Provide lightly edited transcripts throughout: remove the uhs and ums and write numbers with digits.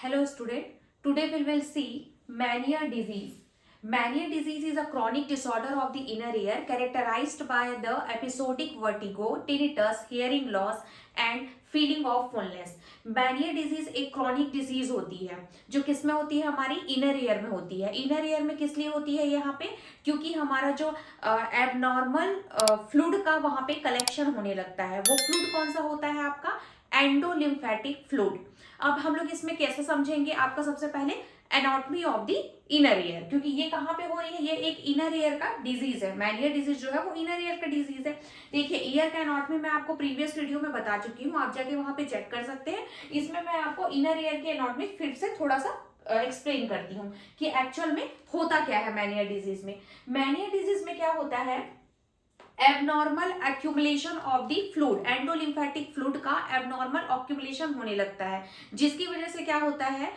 Hello student, today we will see mania disease. Mania disease is a chronic disorder of the inner ear characterized by the episodic vertigo, tinnitus, hearing loss and feeling of fullness. Mania disease एक chronic disease होती है जो किस में होती है, हमारी inner ear में होती है. इनर ईयर में किस लिए होती है यहाँ पे, क्योंकि हमारा जो एबनॉर्मल फ्लूइड का वहां पे कलेक्शन होने लगता है. वो फ्लूइड कौन सा होता है आपका, एंडोलिम्फेटिक फ्लूइड. अब हम लोग इसमें कैसे समझेंगे, आपका सबसे पहले anatomy of the inner year, क्योंकि ये कहाँ पे हो रही है, ये एक इनर ईयर का डिजीज है. मैनिया डिजीज जो है वो इनर ईयर का डिजीज है. देखिए ईयर का एनाटॉमी मैं आपको प्रीवियस वीडियो में बता चुकी हूँ, आप जाके वहां पे चेक कर सकते हैं. इसमें मैं आपको इनर ईयर के एनाटॉमी फिर से थोड़ा सा एक्सप्लेन करती हूँ कि एक्चुअल में होता क्या है मैनिया डिजीज में. मैनिया डिजीज में क्या होता है, abnormal accumulation of the fluid, endolymphatic fluid का एबनॉर्मल ऑक्यूमुलेशन होने लगता है, जिसकी वजह से क्या होता है,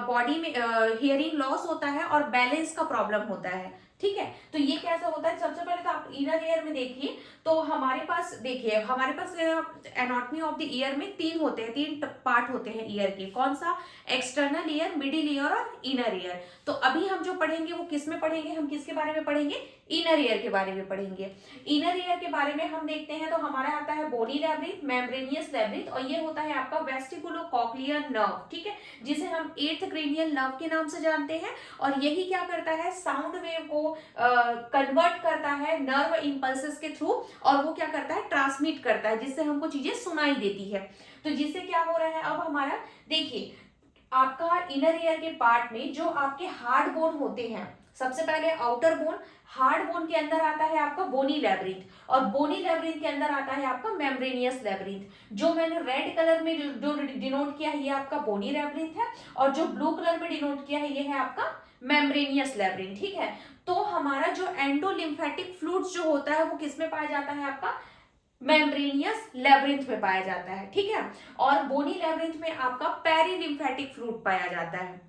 बॉडी में हियरिंग लॉस होता है और बैलेंस का प्रॉब्लम होता है. ठीक है, तो ये कैसा होता है, सबसे पहले तो आप इनर ईयर में देखिए. तो हमारे पास देखिए, हमारे पास एनाटॉमी ऑफ द ईयर में तीन होते हैं, तीन पार्ट होते हैं ईयर के. कौन सा, एक्सटर्नल ईयर, मिडिल ईयर और इनर ईयर. तो अभी हम जो पढ़ेंगे वो किस में पढ़ेंगे, हम किसके बारे में पढ़ेंगे, इनर ईयर के बारे में पढ़ेंगे. इनर ईयर के बारे में हम देखते हैं तो हमारा आता है बोनी लैब्रिंथ, मेम्ब्रेनियस लैब्रिंथ, और ये होता है आपका वेस्टिबुलो कॉक्लियर नर्व. ठीक है, जिसे हम एट्थ क्रेनियल नर्व के नाम से जानते हैं. और यही क्या करता है, साउंड वेव को कन्वर्ट करता है नर्व इंपल्सेस के थ्रू, और वो क्या करता है, ट्रांसमिट करता है, जिससे हमको चीजें सुनाई देती है. तो जिससे क्या हो रहा है, अब हमारा देखिए आपका इनर ईयर के पार्ट में जो आपके हार्ड बोन होते हैं, सबसे पहले आउटर बोन, हार्ड बोन के अंदर आता है आपका बोनी लैब्रिंथ, और बोनी लैब्रिंथ के अंदर आता है आपका मेम्ब्रेनियस लैब्रिंथ. जो मैंने रेड कलर में जो डिनोट किया है ये आपका बोनी लैब्रिंथ है, और जो ब्लू कलर में डिनोट किया है ये है आपका मेम्ब्रेनियस लैब्रिंथ. ठीक है, तो हमारा जो एंडोलिम्फेटिक फ्लूइड जो होता है वो किस में पाया जाता है, आपका मेम्ब्रेनियस लैब्रिंथ में पाया जाता है. ठीक है, और बोनी लैब्रिंथ में आपका पेरिलिम्फेटिक फ्लूइड पाया जाता है.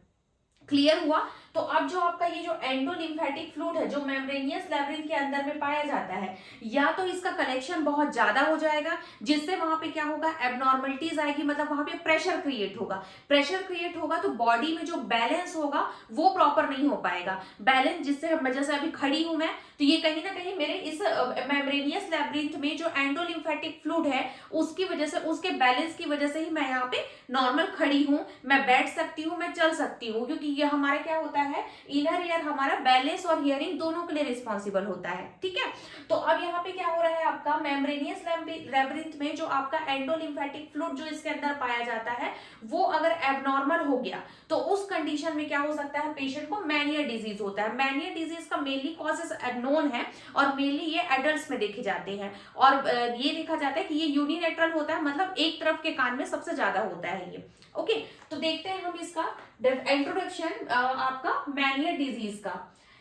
क्लियर हुआ. तो अब जो आपका ये जो एंडोलिम्फेटिक फ्लूइड है जो मेम्ब्रेनियस लैब्रिंथ के अंदर में पाया जाता है, या तो इसका कलेक्शन बहुत ज्यादा हो जाएगा, जिससे वहां पे क्या होगा, एबनॉर्मलिटीज आएगी, मतलब वहां पे प्रेशर क्रिएट होगा. प्रेशर क्रिएट होगा तो बॉडी में जो बैलेंस होगा वो प्रॉपर नहीं हो पाएगा. बैलेंस जिससे मैं जैसे अभी खड़ी हूं मैं, तो ये कहीं ना कहीं मेरे इस मेम्ब्रेनियस लैब्रिंथ में जो एंडोलिम्फेटिक फ्लूइड है उसकी वजह से, उसके बैलेंस की वजह से ही मैं यहाँ पे नॉर्मल खड़ी हूँ, मैं बैठ सकती हूँ, मैं चल सकती हूँ, क्योंकि ये हमारा क्या होता है, इनर ईयर हमारा बैलेंस और हियरिंग दोनों के लिए रिस्पॉन्सिबल होता है. ठीक है, तो अब यहाँ पे क्या हो रहा है, आपका मेम्ब्रेनियस लैब्रिंथ में जो आपका एंडोलिम्फेटिक फ्लूइड जो इसके अंदर पाया जाता है वो अगर एबनॉर्मल हो गया तो उस कंडीशन में क्या हो सकता है, पेशेंट को मैनिया डिजीज होता है. मैनिया डिजीज का मेनली कॉजेस नोन है, और मेनली ये एडल्ट्स में देखे जाते हैं, और ये देखा जाता है कि ये यूनिलेटरल होता है, मतलब एक तरफ के कान में सबसे ज्यादा होता है ये. ओके, तो देखते हैं हम इसका इंट्रोडक्शन आपका मैनिया डिजीज का.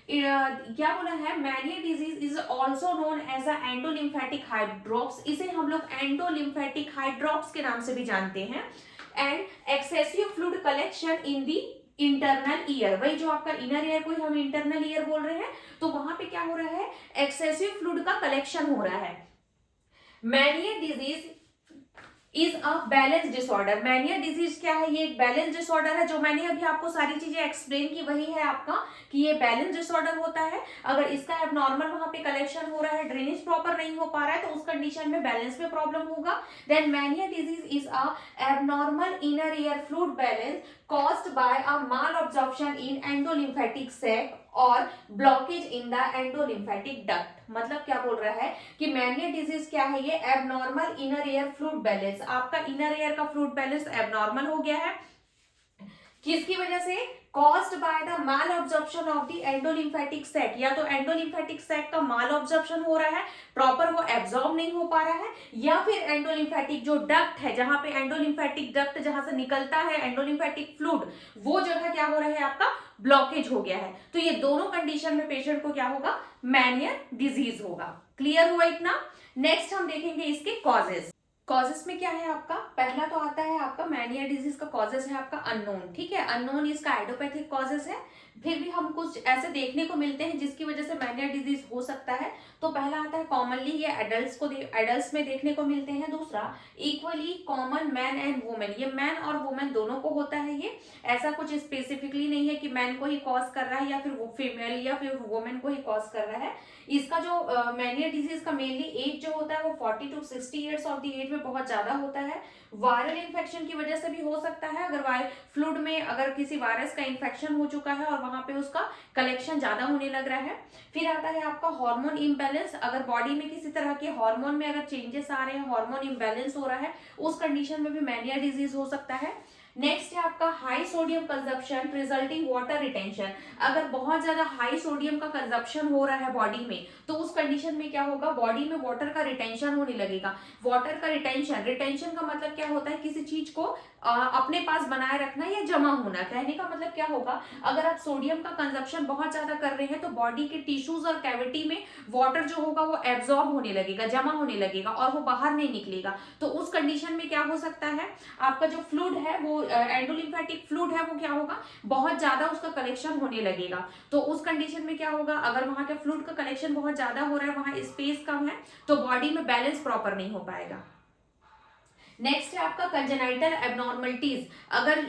क्या बोला है, Meniere disease is also known as a endolymphatic hydrops. इसे हम लोग एंडोलिम्फेटिक हाइड्रोप्स के नाम से भी जानते हैं. And excessive fluid collection in the internal ear, वही जो आपका इनर ईयर को हम इंटरनल ईयर बोल रहे हैं, तो वहां पे क्या हो रहा है, एक्सेसिव फ्लूइड का कलेक्शन हो रहा है. Meniere disease is a balance disorder. Mania disease क्या है, ये एक बैलेंस डिसऑर्डर है. जो मैंने अभी आपको सारी चीजें एक्सप्लेन की वही है आपका, कि ये बैलेंस डिसऑर्डर होता है. अगर इसका एबनॉर्मल वहां पे कलेक्शन हो रहा है, ड्रेनेज प्रॉपर नहीं हो पा रहा है, तो उस कंडीशन में बैलेंस में प्रॉब्लम होगा. Then Meniere disease is a abnormal inner ear fluid balance caused by a malabsorption in endolymphatic sac और blockage in the endolymphatic duct. मतलब क्या बोल रहा है कि मैनिया डिजीज क्या है, ये abnormal inner ear fluid balance, आपका इनर ईयर का फ्लूइड बैलेंस एबनॉर्मल हो गया है. किसकी वजह से, caused by the malabsorption of the endolymphatic sac. या तो एंडोलिम्फेटिक सैक का malabsorption हो रहा है, प्रॉपर वो एब्जॉर्ब नहीं हो पा रहा है, या फिर एंडोलिम्फेटिक जो डक्ट है, जहां पे एंडोलिम्फेटिक डक्ट जहां से निकलता है एंडोलिम्फेटिक फ्लूइड, वो जगह क्या हो रहा है, आपका ब्लॉकेज हो गया है. तो ये दोनों कंडीशन में पेशेंट को क्या होगा, मैनिया डिजीज होगा. क्लियर हुआ इतना. नेक्स्ट हम देखेंगे इसके कॉजेस. कॉजेस में क्या है आपका, पहला तो आता है आपका मैनिया डिजीज का कॉजेस है आपका अननोन. ठीक है, अननोन इसका आइडियोपैथिक कॉजेस है. फिर भी हम कुछ ऐसे देखने को मिलते हैं जिसकी वजह से मैनिया डिजीज हो सकता है. तो पहला आता है कॉमनली ये एडल्ट्स में देखने को मिलते हैं. दूसरा, equally common man and women, ये मैन और वुमेन दोनों को होता है ये. ऐसा कुछ स्पेसिफिकली नहीं है कि मैन को ही कॉज कर रहा है या फिर वो फीमेल या फिर वुमेन को ही कॉज कर रहा है। इसका जो मैनिया डिजीज का मेनली एज जो होता है वो 40 to 60 years of the age में बहुत ज्यादा होता है। वायरल इन्फेक्शन की वजह से भी हो सकता है, अगर फ्लूड में अगर किसी वायरस का इन्फेक्शन हो चुका है और वहां पे उसका कलेक्शन ज्यादा होने लग रहा है। फिर आता है आपका हार्मोन इम्बैलेंस, अगर बॉडी में किसी तरह के हार्मोन में अगर चेंजेस आ रहे हैं, हार्मोन इम्बैलेंस हो रहा है, उस कंडीशन में भी मैनिया डिजीज हो सकता है। नेक्स्ट है आपका high sodium consumption resulting water retention, अगर बहुत ज्यादा हाई सोडियम का कंजप्शन हो रहा है बॉडी में तो उस कंडीशन में क्या होगा, बॉडी में वाटर का रिटेंशन होने लगेगा। वाटर का रिटेंशन का मतलब क्या होता है, किसी चीज को अपने पास बनाए रखना या जमा होना। कहने का मतलब क्या होगा, अगर आप सोडियम का कंजप्शन बहुत ज्यादा कर रहे हैं तो बॉडी के टिश्यूज और कैविटी में वाटर जो होगा वो एब्जॉर्ब होने लगेगा, जमा होने लगेगा और वो बाहर नहीं निकलेगा। तो उस कंडीशन में क्या हो सकता है, आपका जो फ्लूइड है वो एंडोलिम्फेटिक फ्लूइड है वो क्या होगा, बहुत ज्यादा उसका कलेक्शन होने लगेगा। तो उस कंडीशन में क्या होगा, अगर वहां के फ्लूइड का कलेक्शन बहुत ज्यादा हो रहा है, वहां स्पेस कम है, तो बॉडी में बैलेंस प्रॉपर नहीं हो पाएगा। नेक्स्ट है आपका कंजेनाइटल एबनॉर्मलिटीज, अगर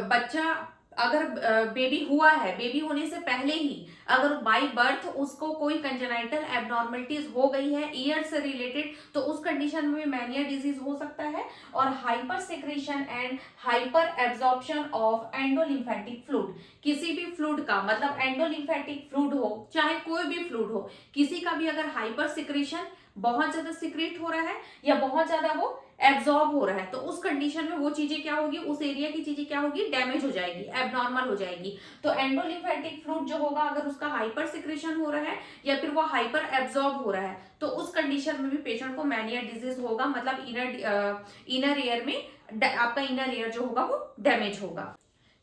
बच्चा अगर बेबी हुआ है, बेबी होने से पहले ही अगर बाय बर्थ उसको कोई कंजेनाइटल एबनॉर्मलिटीज हो गई है ईयर से रिलेटेड, तो उस कंडीशन में मैनिया डिजीज हो सकता है। और hyper secretion and hyper absorption of endolymphatic fluid, किसी भी फ्लूइड का मतलब एंडोलिम्फेटिक फ्लूइड हो चाहे कोई भी फ्लूइड हो, किसी का भी अगर हाइपर सिक्रेशन बहुत ज्यादा सिक्रेट हो रहा है या बहुत ज्यादा वो एब्जॉर्ब हो रहा है, तो उस कंडीशन में वो चीजें क्या होगी, उस एरिया की चीजें क्या होगी, डैमेज हो जाएगी, एबनॉर्मल हो जाएगी। तो एंडोलिम्फेटिक फ्लूइड जो होगा अगर उसका हाइपर सिक्रेशन हो रहा है या फिर वो हाइपर एब्जॉर्ब हो रहा है, तो उस कंडीशन में भी पेशेंट को मैनिया डिजीज होगा, मतलब इनर ईयर में आपका इनर ईयर जो होगा वो डैमेज होगा।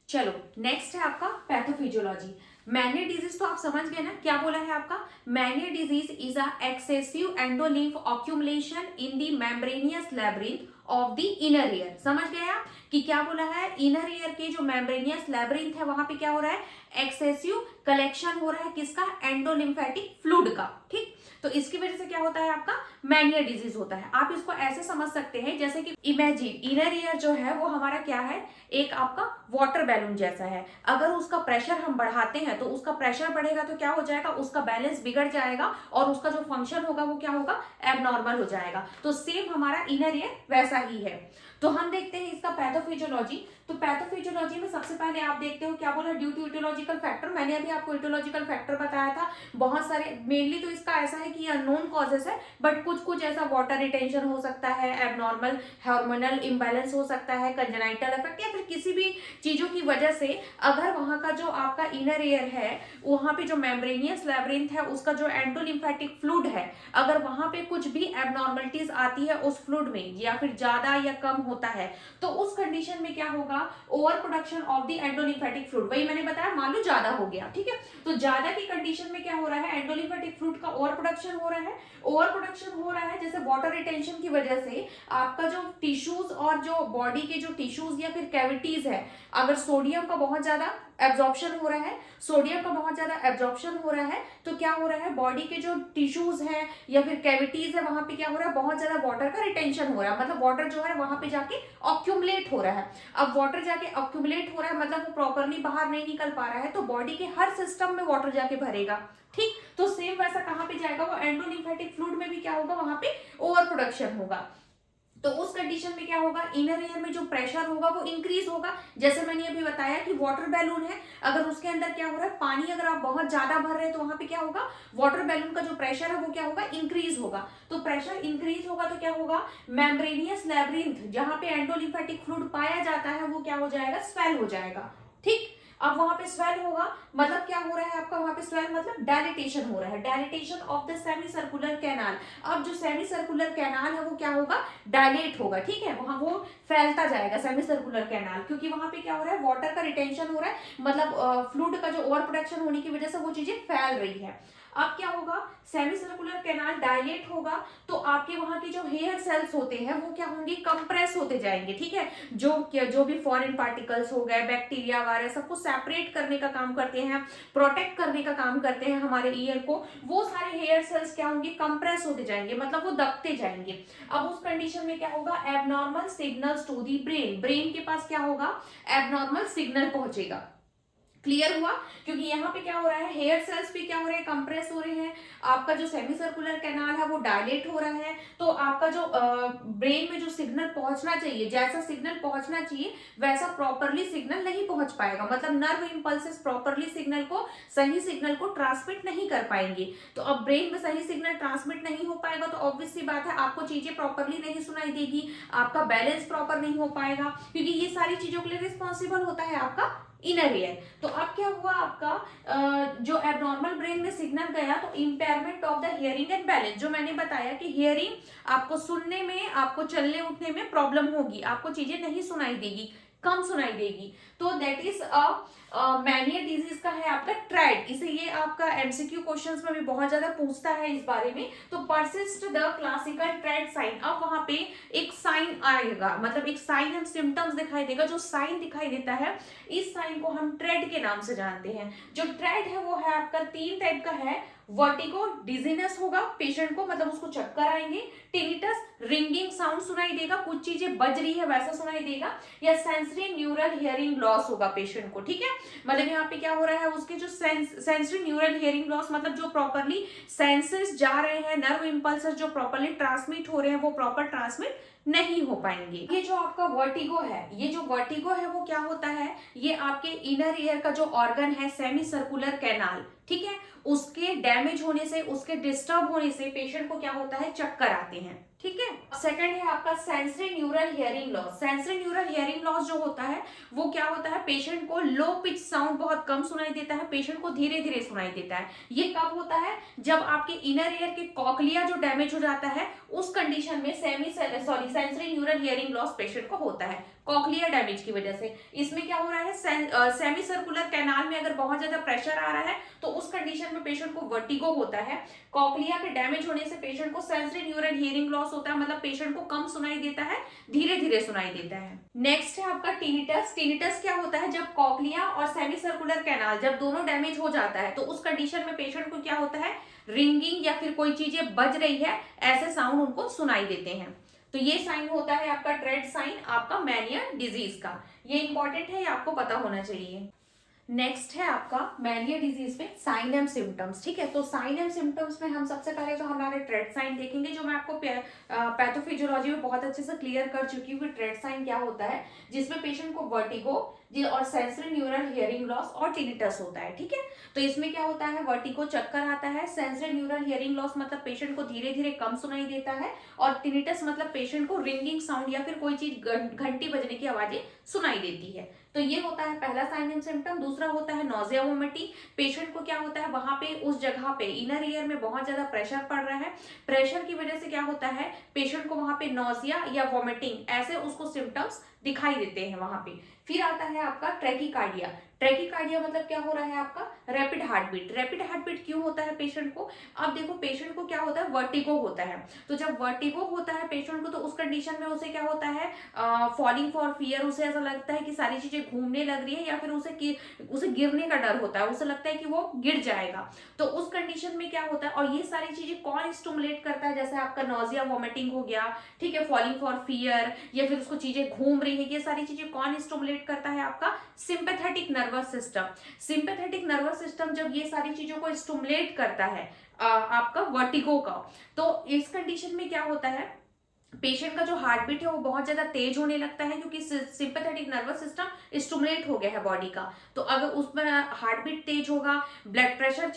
चलो नेक्स्ट है आपका पैथोफिजियोलॉजी। मैनिया डिजीज तो आप समझ गए ना, क्या बोला है आपका, Meniere disease is a excessive endolymph accumulation in the membranous labyrinth of the inner ear. समझ गए आप कि क्या बोला है, इनर ईयर के जो मेम्ब्रेनियस लैब्रिंथ है वहां पे क्या हो रहा है, एक्सेसिव कलेक्शन हो रहा है किसका, एंडोलिम्फेटिक फ्लूइड का। ठीक, तो इसकी वजह से क्या होता है आपका मैनिया डिजीज होता है। आप इसको ऐसे समझ सकते हैं जैसे कि इमेजिन इनर ईयर जो है वो हमारा क्या है, एक आपका वाटर बैलून जैसा है। अगर उसका प्रेशर हम बढ़ाते हैं तो उसका प्रेशर बढ़ेगा तो क्या हो जाएगा, उसका बैलेंस बिगड़ जाएगा और उसका जो फंक्शन होगा वो क्या होगा, एबनॉर्मल हो जाएगा। तो सेम हमारा इनर ईयर वैसा ही है। तो हम देखते हैं इसका पैथोफिजियोलॉजी। तो पैथोफिजियोलॉजी में सबसे पहले आप देखते हो क्या बोला, ड्यू टू इटियोलॉजिकल फैक्टर। मैंने अभी आपको इटियोलॉजिकल फैक्टर बताया था, बहुत सारे, मेनली तो इसका ऐसा है कि अननोन कॉजेस है, बट कुछ कुछ ऐसा वाटर रिटेंशन हो सकता है, एबनॉर्मल हार्मोनल इम्बैलेंस हो सकता है, कंजेनाइटल इफेक्ट या फिर किसी भी चीजों की वजह से अगर वहां का जो आपका इनर ईयर है, वहां पे जो मेम्ब्रेनियस लैब्रिंथ है, उसका जो एंडोलिम्फेटिक फ्लूइड है, अगर वहां पे कुछ भी एबनॉर्मलिटीज आती है उस फ्लूइड में या फिर ज्यादा या कम होता है, तो उस कंडीशन में क्या होगा, over production of the endolymphatic fluid. वही मैंने बताया, मान लो ज्यादा हो गया, ठीक है, तो ज्यादा की कंडीशन में क्या हो रहा है, एंडोलिम्फेटिक फ्लूइड का ओवर प्रोडक्शन हो रहा है। ओवर प्रोडक्शन हो रहा है जैसे वाटर रिटेंशन की वजह से आपका जो टिश्यूज और जो बॉडी के जो टिश्यूज या फिर कैविटीज है, अगर सोडियम का बहुत ज्यादा एब्जॉर्प्शन हो रहा है, सोडियम का बहुत ज्यादा एब्जॉर्प्शन हो रहा है, तो क्या हो रहा है, बॉडी के जो टिश्यूज है या फिर कैविटीज है वहां पे क्या हो रहा है, बहुत ज्यादा वाटर का रिटेंशन हो रहा है, मतलब वाटर जो है वहां पे जाके ऑक्यूमुलेट हो रहा है। अब वाटर जाके ऑक्यूमुलेट हो रहा है मतलब वो प्रॉपरली बाहर नहीं निकल पा रहा है, तो बॉडी के हर सिस्टम में वाटर जाके भरेगा। ठीक, तो सेम वैसा कहां पे जाएगा, वो एंडोलिम्फेटिक फ्लूइड में भी क्या होगा, वहां पे ओवर प्रोडक्शन होगा। तो उस कंडीशन में क्या होगा, इनर ईयर में जो प्रेशर होगा वो इंक्रीज होगा। जैसे मैंने अभी बताया कि वाटर बैलून है, अगर उसके अंदर क्या हो रहा है, पानी अगर आप बहुत ज्यादा भर रहे हैं तो वहां पे क्या होगा, वाटर बैलून का जो प्रेशर है वो क्या होगा, इंक्रीज होगा। तो प्रेशर इंक्रीज होगा तो क्या होगा, मेम्ब्रेनियस लैब्रिंथ जहां पे एंडोलिम्फेटिक फ्लूइड पाया जाता है वो क्या हो जाएगा, स्वेल हो जाएगा। ठीक, अब वहां पे स्वेल होगा मतलब क्या हो रहा है आपका, वहां पे स्वेल मतलब डायलिटेशन हो रहा है, dilatation of the semi circular canal. अब जो सेमी सर्कुलर कैनाल है वो क्या होगा, डायलेट होगा। ठीक है, वहां वो फैलता जाएगा सेमी सर्कुलर कैनाल, क्योंकि वहां पे क्या हो रहा है, वाटर का रिटेंशन हो रहा है, मतलब फ्लूइड का जो ओवर प्रोडक्शन होने की वजह से वो चीजें फैल रही है। अब क्या होगा, सेमी सर्कुलर कैनाल डायलेट होगा तो आपके वहां के जो हेयर सेल्स होते हैं वो क्या होंगे, कंप्रेस होते जाएंगे, ठीक है। जो भी फॉरेन पार्टिकल्स हो गए, बैक्टीरिया वगैरह, सबको सेपरेट करने का काम करते हैं, प्रोटेक्ट करने का काम करते हैं हमारे ईयर को। वो सारे हेयर सेल्स क्या होंगे, कंप्रेस होते जाएंगे, मतलब वो दबते जाएंगे। अब उस कंडीशन में क्या होगा, abnormal signals to the brain, brain के पास क्या होगा, एबनॉर्मल सिग्नल पहुंचेगा। क्लियर हुआ, क्योंकि यहाँ पे क्या हो रहा है, हेयर सेल्स भी क्या हो रहे हैं, कंप्रेस हो रहे हैं, आपका जो सेमी सर्कुलर कैनाल है वो डायलेट हो रहा है, तो आपका जो ब्रेन में जो सिग्नल पहुंचना चाहिए, जैसा सिग्नल पहुंचना चाहिए वैसा प्रॉपरली सिग्नल नहीं पहुंच पाएगा, मतलब नर्व इंपल्सेस प्रॉपरली सही सिग्नल को ट्रांसमिट नहीं कर पाएंगे। तो अब ब्रेन में सही सिग्नल ट्रांसमिट नहीं हो पाएगा तो ऑब्वियस सी बात है आपको चीजें प्रॉपरली नहीं सुनाई देगी, आपका बैलेंस प्रॉपर नहीं हो पाएगा, क्योंकि ये सारी चीजों के लिए रिस्पॉन्सिबल होता है आपका इनर ईयर। तो अब क्या हुआ, आपका जो एबनॉर्मल ब्रेन में सिग्नल गया तो impairment of the hearing and balance, जो मैंने बताया कि हियरिंग, आपको सुनने में, आपको चलने उठने में प्रॉब्लम होगी, आपको चीजें नहीं सुनाई देगी, कम सुनाई देगी, तो दैट इज मैनिया डिजीज का है आपका ट्रेड। इसे ये आपका एमसीक्यू क्वेश्चंस में भी बहुत ज्यादा पूछता है इस बारे में। तो persist the classical triad sign, अब वहां पे एक साइन आएगा, मतलब एक साइन एंड सिम्टम्स दिखाई देगा, जो साइन दिखाई देता है इस साइन को हम ट्रेड के नाम से जानते हैं। जो ट्रेड है वो है आपका 3 टाइप का है, वर्टिगो, डिजीनेस होगा पेशेंट को, मतलब उसको चक्कर आएंगे, टिनिटस, रिंगिंग साउंड सुनाई देगा, कुछ चीजें बज रही है वैसा सुनाई देगा, या सेंसरी न्यूरल हियरिंग लॉस होगा पेशेंट को, ठीक है। मतलब यहाँ पे क्या हो रहा है, उसके जो सेंसरी न्यूरल हियरिंग लॉस, मतलब जो प्रॉपरली सेंसेस जा रहे हैं, नर्व इंपल्सेस जो प्रॉपरली ट्रांसमिट हो रहे हैं वो प्रॉपर ट्रांसमिट नहीं हो पाएंगे। ये जो आपका वर्टिगो है, ये जो वर्टिगो है वो क्या होता है, ये आपके इनर ईयर का जो ऑर्गन है सेमी सर्कुलर कैनाल, ठीक है, उसके डैमेज होने से, उसके डिस्टर्ब होने से पेशेंट को क्या होता है, चक्कर आते हैं, ठीक है। सेकंड है आपका sensory neural hearing loss. Sensory neural hearing loss जो होता है वो क्या होता है, पेशेंट को लो पिच साउंड बहुत कम सुनाई देता है, पेशेंट को धीरे धीरे सुनाई देता है। ये कब होता है, जब आपके इनर ईयर के कॉकलिया जो डैमेज हो जाता है उस कंडीशन में sensory neural hearing loss patient को होता है, कॉकलिया डैमेज की वजह से। इसमें क्या हो रहा है, सेमी सर्कुलर कैनाल में अगर बहुत ज्यादा प्रेशर आ रहा है तो उस कंडीशन में पेशेंट को वर्टिगो होता है। कॉकलिया के डैमेज होने से पेशेंट को सेंसरी न्यूरल हियरिंग लॉस होता है, मतलब पेशेंट को कम सुनाई देता है, धीरे धीरे सुनाई देता है। नेक्स्ट है आपका टिनिटस। टिनिटस क्या होता है, जब कॉकलिया और सेमी सर्कुलर कैनाल जब दोनों डैमेज हो जाता है तो उस कंडीशन में पेशेंट को क्या होता है, रिंगिंग या फिर कोई चीजें बज रही है ऐसे साउंड उनको सुनाई देते हैं। तो ये साइन होता है आपका ट्रेड साइन, आपका मैनिया डिजीज का। ये इंपॉर्टेंट है, ये आपको पता होना चाहिए। नेक्स्ट है आपका मैनिया डिजीज में साइन एंड सिम्टम्स, ठीक है। तो साइन एंड सिम्टम्स में हम सबसे पहले तो हमारे ट्रेड साइन देखेंगे, जो मैं आपको पैथोफिजियोलॉजी में बहुत अच्छे से क्लियर कर चुकी हूँ कि ट्रेड साइन क्या होता है, जिसमें पेशेंट को वर्टिगो और सेंसरी न्यूरल हियरिंग लॉस और टिनिटस होता है, ठीक है। तो इसमें क्या होता है, वर्टिगो चक्कर आता है, सेंसरी न्यूरल हियरिंग लॉस मतलब पेशेंट को धीरे धीरे कम सुनाई देता है, और टिनिटस मतलब पेशेंट को रिंगिंग साउंड या फिर कोई चीज घंटी बजने की आवाजें सुनाई देती है। तो ये होता है पहला साइन एंड सिम्टम। दूसरा होता है नोजिया वोमिटिंग। पेशेंट को क्या होता है, वहां पे उस जगह पे इनर ईयर में बहुत ज्यादा प्रेशर पड़ रहा है, प्रेशर की वजह से क्या होता है, पेशेंट को वहां पे नोजिया या वोमिटिंग ऐसे उसको सिम्टम्स दिखाई देते हैं वहां पे। फिर आता है आपका ट्रैकीकार्डिया। ट्रैकीकार्डिया मतलब क्या हो रहा है, आपका rapid heartbeat. Rapid heartbeat क्यों होता है पेशेंट को, अब देखो पेशेंट को क्या होता है, वर्टिगो होता है। तो जब वर्टिगो होता है पेशेंट को तो उस कंडीशन में उसे क्या होता है, फॉलिंग फॉर फियर, उसे ऐसा लगता है कि सारी चीजें घूमने लग रही है, या फिर उसे गिरने का डर होता है, उसे लगता है कि वो गिर जाएगा। तो उस कंडीशन में क्या होता है, और ये सारी चीजें कौन स्टिमुलेट करता है, जैसे आपका नोजिया वोमिटिंग हो गया, ठीक है, फॉलिंग फॉर फियर, या फिर उसको चीजें घूम रही है, ये सारी चीजें कौन स्टिमुलेट करता है, आपका sympathetic nervous system. Sympathetic nervous system जब ये सारी चीजों को स्टिमुलेट करता है आपका वर्टिगो का, तो इस कंडीशन में क्या होता है, पेशेंट का जो हार्ट बीट है वो बहुत ज्यादा तेज होने लगता है, क्योंकि सिंपैथेटिक नर्वस सिस्टम स्टिमुलेट हो गया है बॉडी का। तो अगर उसमें हार्ट बीट तेज होगा, ब्लड प्रेशर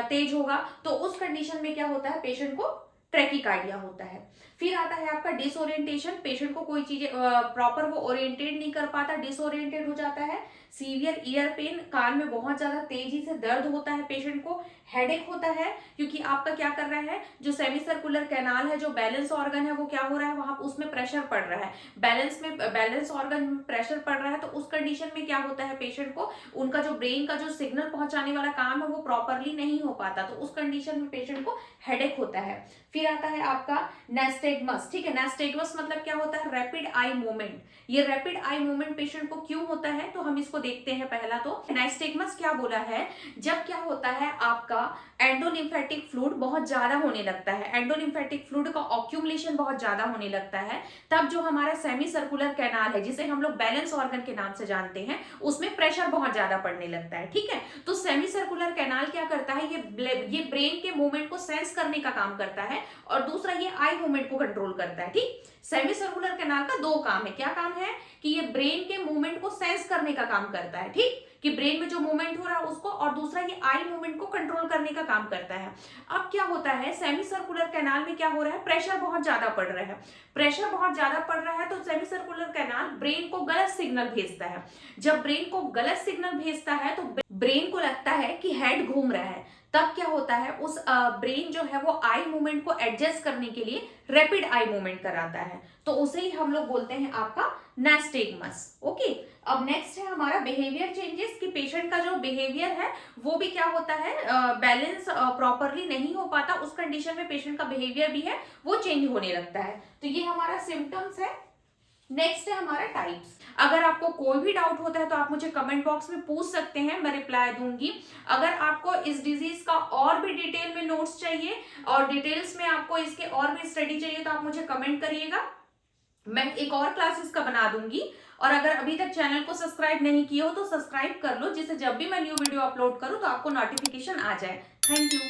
तेज होगा, तो उस कंडीशन में क्या होता है, पेशेंट को ट्रैकीकार्डिया होता है। फिर आता है आपका डिसओरिएंटेशन, पेशेंट को कोई चीज प्रॉपर वो ओरिएंटेड नहीं कर पाता, डिसओरिएंटेड हो जाता है। सीवियर ईयर पेन, कान में बहुत ज्यादा तेजी से दर्द होता है पेशेंट को। हेडेक होता है क्योंकि आपका क्या कर रहा है, जो सेमी सर्कुलर कैनाल है, जो बैलेंस ऑर्गन है, वो क्या हो रहा है, वहां उसमें प्रेशर पड़ रहा है, बैलेंस ऑर्गन में प्रेशर पड़ रहा है। तो उस कंडीशन में क्या होता है, पेशेंट को उनका जो ब्रेन का जो सिग्नल पहुंचाने वाला काम है वो प्रॉपरली नहीं हो पाता, तो उस कंडीशन में पेशेंट को हेडेक होता है। फिर आता है आपका नेस्टेगमस। ठीक है, नेस्टेगमस मतलब क्या होता है, रैपिड आई मूवमेंट। ये रैपिड आई मूवमेंट पेशेंट को क्यों होता है, तो हम इसको देखते हैं। पहला तो नेस्टेगमस क्या बोला है, जब क्या होता है आपका एंडोलिम्फेटिक फ्लूइड बहुत ज्यादा होने लगता है, एंडोलिम्फेटिक फ्लूइड का ऑक्यूमुलेशन बहुत ज्यादा होने लगता है, तब जो हमारा सेमी सर्कुलर कैनाल है, जिसे हम लोग बैलेंस ऑर्गन के नाम से जानते हैं, उसमें प्रेशर बहुत ज्यादा पड़ने लगता है। ठीक है, तो सेमी सर्कुलर कैनाल क्या करता है, ये ब्रेन के मूवमेंट को सेंस करने का काम करता है, और दूसरा ये आई मूवमेंट को कंट्रोल करता है। ठीक, सेमी सर्कुलर कैनाल का दो काम है। क्या काम है कि ये ब्रेन के मूवमेंट को सेंस करने का काम करता है, ठीक, कि ब्रेन में जो मूवमेंट हो रहा है उसको, और दूसरा ये आई मूवमेंट को कंट्रोल करने का काम करता है। अब क्या होता है, सेमी सर्कुलर कैनाल में क्या हो रहा है, प्रेशर बहुत ज्यादा पड़ रहा है, प्रेशर बहुत ज्यादा पड़ रहा है, तो सेमी सर्कुलर कैनाल ब्रेन को गलत सिग्नल भेजता है। जब ब्रेन को गलत सिग्नल भेजता है तो ब्रेन को लगता है कि हेड घूम रहा है, तब क्या होता है, उस ब्रेन जो है वो आई मूवमेंट को एडजस्ट करने के लिए रैपिड आई मूवमेंट कराता है, तो उसे ही हम लोग बोलते हैं आपका नेस्टेगमस। ओके, अब नेक्स्ट है हमारा बिहेवियर चेंजेस, कि पेशेंट का जो बिहेवियर है वो भी क्या होता है, बैलेंस प्रॉपरली नहीं हो पाता, उस कंडीशन में पेशेंट का बिहेवियर भी है वो चेंज होने लगता है। तो ये हमारा सिम्टम्स है। नेक्स्ट है हमारा टाइप्स। अगर आपको कोई भी डाउट होता है तो आप मुझे कमेंट बॉक्स में पूछ सकते हैं, मैं रिप्लाई दूंगी। अगर आपको इस डिजीज का और भी डिटेल में नोट्स चाहिए और डिटेल्स में आपको इसके और भी स्टडी चाहिए तो आप मुझे कमेंट करिएगा, मैं एक और क्लासेस का बना दूंगी। और अगर अभी तक चैनल को सब्सक्राइब नहीं किया हो तो सब्सक्राइब कर लो, जिससे जब भी मैं न्यू वीडियो अपलोड करूं तो आपको नोटिफिकेशन आ जाए। Thank you.